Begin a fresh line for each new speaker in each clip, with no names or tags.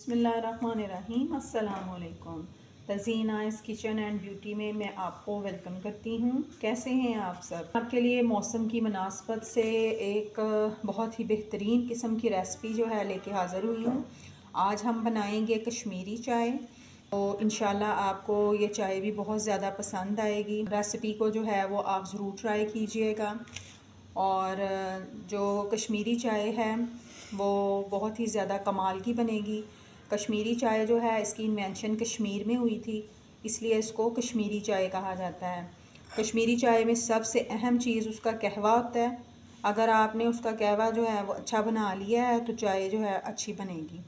बिस्मिल्लाहिर्रहमानिर्रहीम। अस्सलाम वालेकुम। Tazeen ice kitchen and beauty में मैं आपको वेलकम करती हूँ। कैसे हैं आप सब? आपके लिए मौसम की मुनासबत से एक बहुत ही बेहतरीन किस्म की रेसिपी जो है लेके हाज़िर हुई हूँ। आज हम बनाएंगे कश्मीरी चाय। तो इंशाल्लाह आपको ये चाय भी बहुत ज़्यादा पसंद आएगी। रेसिपी को जो है वो आप ज़रूर ट्राई कीजिएगा। और जो कश्मीरी चाय है वो बहुत ही ज़्यादा कमाल की बनेगी। कश्मीरी चाय जो है इसकी इन्वेंशन कश्मीर में हुई थी, इसलिए इसको कश्मीरी चाय कहा जाता है। कश्मीरी चाय में सबसे अहम चीज़ उसका कहवा होता है। अगर आपने उसका कहवा जो है वो अच्छा बना लिया है तो चाय जो है अच्छी बनेगी।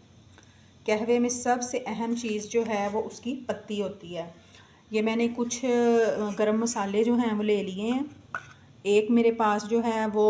कहवे में सबसे अहम चीज़ जो है वो उसकी पत्ती होती है। ये मैंने कुछ गरम मसाले जो हैं वो ले लिए हैं। एक मेरे पास जो है वो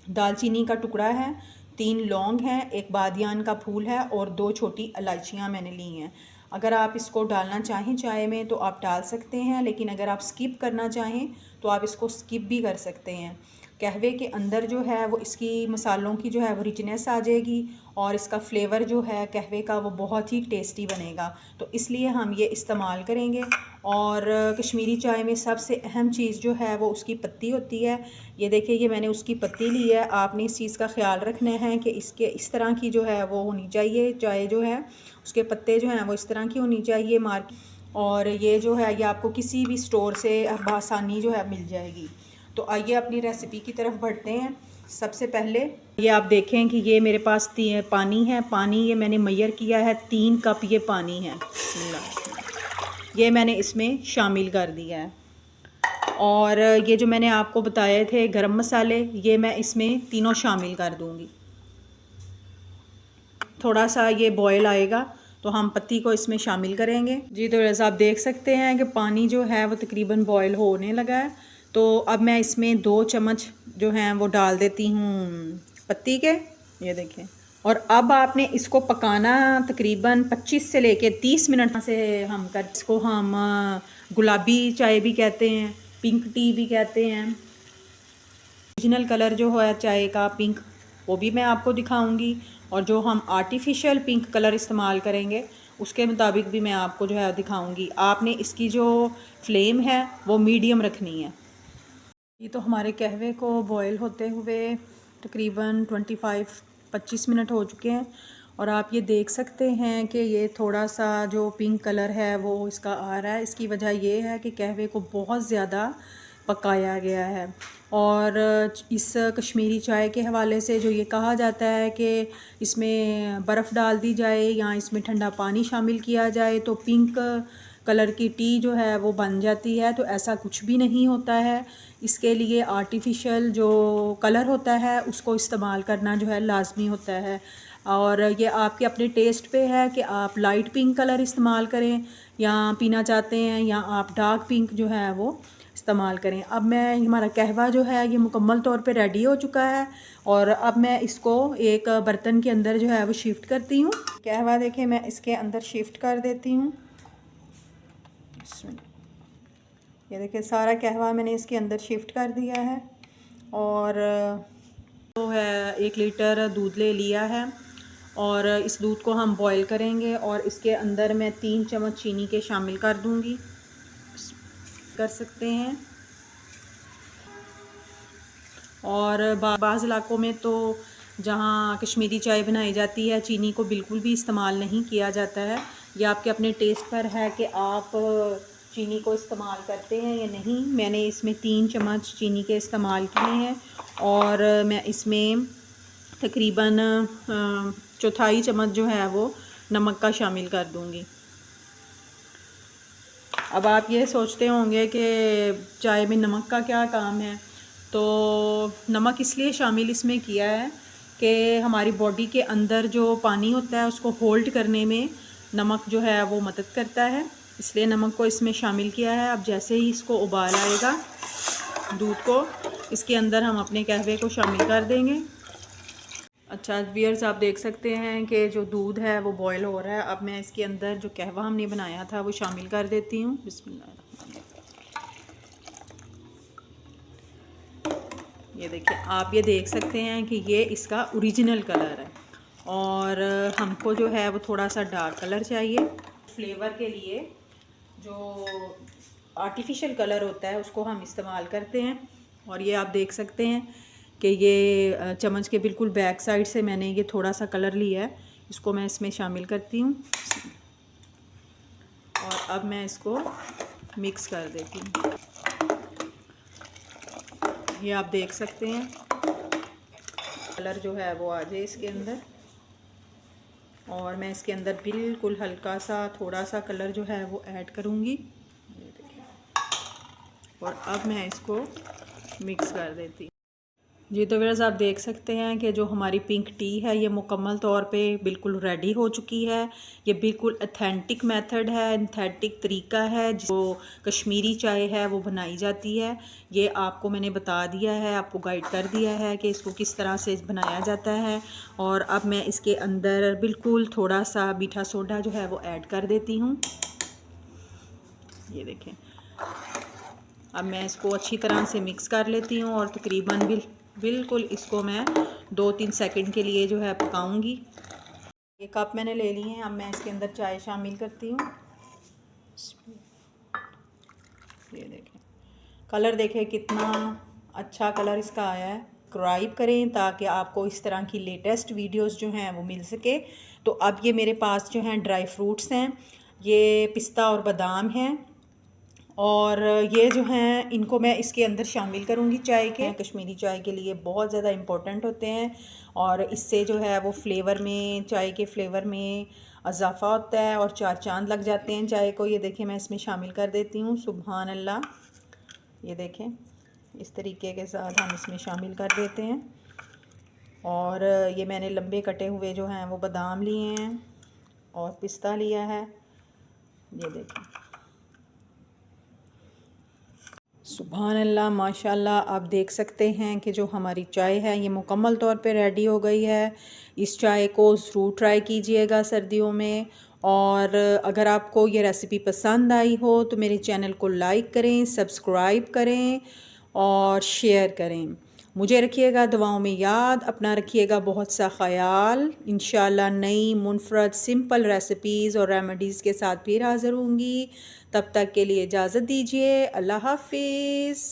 दालचीनी का टुकड़ा है, 3 लौंग हैं, एक बादियान का फूल है और 2 छोटी इलायचियाँ मैंने ली हैं। अगर आप इसको डालना चाहें चाय में तो आप डाल सकते हैं, लेकिन अगर आप स्किप करना चाहें तो आप इसको स्किप भी कर सकते हैं। कहवे के अंदर जो है वो इसकी मसालों की जो है वो रिचनेस आ जाएगी और इसका फ्लेवर जो है कहवे का वो बहुत ही टेस्टी बनेगा। तो इसलिए हम ये इस्तेमाल करेंगे। और कश्मीरी चाय में सबसे अहम चीज़ जो है वो उसकी पत्ती होती है। ये देखिए, ये मैंने उसकी पत्ती ली है। आपने इस चीज़ का ख्याल रखना है कि इसके इस तरह की जो है वो होनी चाहिए। चाय जो है उसके पत्ते जो हैं वो इस तरह की होनी चाहिए मार्केट। और ये जो है ये आपको किसी भी स्टोर से आसानी जो है मिल जाएगी। तो आइए अपनी रेसिपी की तरफ बढ़ते हैं। सबसे पहले ये आप देखें कि ये मेरे पास पानी है। पानी ये मैंने मैयर किया है, 3 कप ये पानी है। ये मैंने इसमें शामिल कर दिया है। और ये जो मैंने आपको बताए थे गरम मसाले, ये मैं इसमें तीनों शामिल कर दूंगी। थोड़ा सा ये बॉयल आएगा तो हम पत्ती को इसमें शामिल करेंगे। जी, तो जैसा आप देख सकते हैं कि पानी जो है वो तकरीबन बॉयल होने लगा है। तो अब मैं इसमें 2 चम्मच जो हैं वो डाल देती हूँ पत्ती के। ये देखें। और अब आपने इसको पकाना तकरीबन 25 से लेके 30 मिनट से हम कर इसको हम गुलाबी चाय भी कहते हैं, पिंक टी भी कहते हैं। ओरिजिनल कलर जो है चाय का पिंक, वो भी मैं आपको दिखाऊंगी। और जो हम आर्टिफिशियल पिंक कलर इस्तेमाल करेंगे उसके मुताबिक भी मैं आपको जो है दिखाऊंगी। आपने इसकी जो फ्लेम है वो मीडियम रखनी है। ये तो हमारे कहवे को बॉयल होते हुए तकरीबन 25 मिनट हो चुके हैं। और आप ये देख सकते हैं कि ये थोड़ा सा जो पिंक कलर है वो इसका आ रहा है। इसकी वजह ये है कि कहवे को बहुत ज़्यादा पकाया गया है। और इस कश्मीरी चाय के हवाले से जो ये कहा जाता है कि इसमें बर्फ़ डाल दी जाए या इसमें ठंडा पानी शामिल किया जाए तो पिंक कलर की टी जो है वो बन जाती है, तो ऐसा कुछ भी नहीं होता है। इसके लिए आर्टिफिशियल जो कलर होता है उसको इस्तेमाल करना जो है लाजमी होता है। और ये आपके अपने टेस्ट पे है कि आप लाइट पिंक कलर इस्तेमाल करें या पीना चाहते हैं, या आप डार्क पिंक जो है वो इस्तेमाल करें। अब मैं हमारा कहवा जो है ये मुकम्मल तौर पे रेडी हो चुका है। और अब मैं इसको एक बर्तन के अंदर जो है वो शिफ्ट करती हूँ। कहवा देखें मैं इसके अंदर शिफ्ट कर देती हूँ। ये देखिए, सारा कहवा मैंने इसके अंदर शिफ्ट कर दिया है। और जो है 1 लीटर दूध ले लिया है और इस दूध को हम बॉईल करेंगे। और इसके अंदर मैं 3 चम्मच चीनी के शामिल कर दूंगी। कर सकते हैं। और बाज़ इलाकों में तो जहाँ कश्मीरी चाय बनाई जाती है चीनी को बिल्कुल भी इस्तेमाल नहीं किया जाता है। ये आपके अपने टेस्ट पर है कि आप चीनी को इस्तेमाल करते हैं या नहीं। मैंने इसमें 3 चम्मच चीनी के इस्तेमाल किए हैं। और मैं इसमें तकरीबन चौथाई चम्मच जो है वो नमक का शामिल कर दूंगी। अब आप ये सोचते होंगे कि चाय में नमक का क्या काम है। तो नमक इसलिए शामिल इसमें किया है कि हमारी बॉडी के अंदर जो पानी होता है उसको होल्ड करने में नमक जो है वो मदद करता है, इसलिए नमक को इसमें शामिल किया है। अब जैसे ही इसको उबाल आएगा दूध को, इसके अंदर हम अपने कहवे को शामिल कर देंगे। अच्छा व्यूअर्स, आप देख सकते हैं कि जो दूध है वो बॉयल हो रहा है। अब मैं इसके अंदर जो कहवा हमने बनाया था वो शामिल कर देती हूँ। बिस्मिल्लाह। ये देखिए, आप ये देख सकते हैं कि ये इसका ओरिजिनल कलर है। और हमको जो है वो थोड़ा सा डार्क कलर चाहिए। फ्लेवर के लिए जो आर्टिफिशियल कलर होता है उसको हम इस्तेमाल करते हैं। और ये आप देख सकते हैं कि ये चम्मच के बिल्कुल बैक साइड से मैंने ये थोड़ा सा कलर लिया है, इसको मैं इसमें शामिल करती हूँ और अब मैं इसको मिक्स कर देती हूँ। ये आप देख सकते हैं कलर जो है वो आ जाए इसके अंदर, और मैं इसके अंदर बिल्कुल हल्का सा थोड़ा सा कलर जो है वो ऐड करूँगी। ये देखिए, और अब मैं इसको मिक्स कर देती हूँ। जी तो व्यूअर्स आप देख सकते हैं कि जो हमारी पिंक टी है ये मुकम्मल तौर पे बिल्कुल रेडी हो चुकी है। ये बिल्कुल ऑथेंटिक मेथड है, ऑथेंटिक तरीका है जो कश्मीरी चाय है वो बनाई जाती है। ये आपको मैंने बता दिया है, आपको गाइड कर दिया है कि इसको किस तरह से बनाया जाता है। और अब मैं इसके अंदर बिल्कुल थोड़ा सा मीठा सोडा जो है वो ऐड कर देती हूँ। ये देखें, अब मैं इसको अच्छी तरह से मिक्स कर लेती हूँ और तकरीबन बिल्कुल इसको मैं 2-3 सेकंड के लिए जो है पकाऊंगी। ये कप मैंने ले लिए हैं, अब मैं इसके अंदर चाय शामिल करती हूँ। ये देखें, कलर देखें कितना अच्छा कलर इसका आया है। सब्सक्राइब करें ताकि आपको इस तरह की लेटेस्ट वीडियोस जो हैं वो मिल सके। तो अब ये मेरे पास जो हैं ड्राई फ्रूट्स हैं, ये पिस्ता और बादाम हैं, और ये जो हैं इनको मैं इसके अंदर शामिल करूँगी। चाय के कश्मीरी चाय के लिए बहुत ज़्यादा इम्पोर्टेंट होते हैं और इससे जो है वो फ्लेवर में, चाय के फ्लेवर में इजाफ़ा होता है और चार चांद लग जाते हैं चाय को। ये देखें, मैं इसमें शामिल कर देती हूँ। सुभान अल्लाह, ये देखें इस तरीके के साथ हम इसमें शामिल कर देते हैं। और ये मैंने लंबे कटे हुए जो हैं वो बादाम लिए हैं और पिस्ता लिया है। ये देखें, सुभान अल्लाह, माशाल्लाह। आप देख सकते हैं कि जो हमारी चाय है ये मुकम्मल तौर पे रेडी हो गई है। इस चाय को ज़रूर ट्राई कीजिएगा सर्दियों में। और अगर आपको ये रेसिपी पसंद आई हो तो मेरे चैनल को लाइक करें, सब्सक्राइब करें और शेयर करें। मुझे रखिएगा दुआओं में याद, अपना रखिएगा बहुत सा ख्याल। इंशाल्लाह नई मुनफरद सिंपल रेसिपीज़ और रेमेडीज़ के साथ फिर हाज़िर होंगी। तब तक के लिए इजाज़त दीजिए। अल्लाह हाफिज़।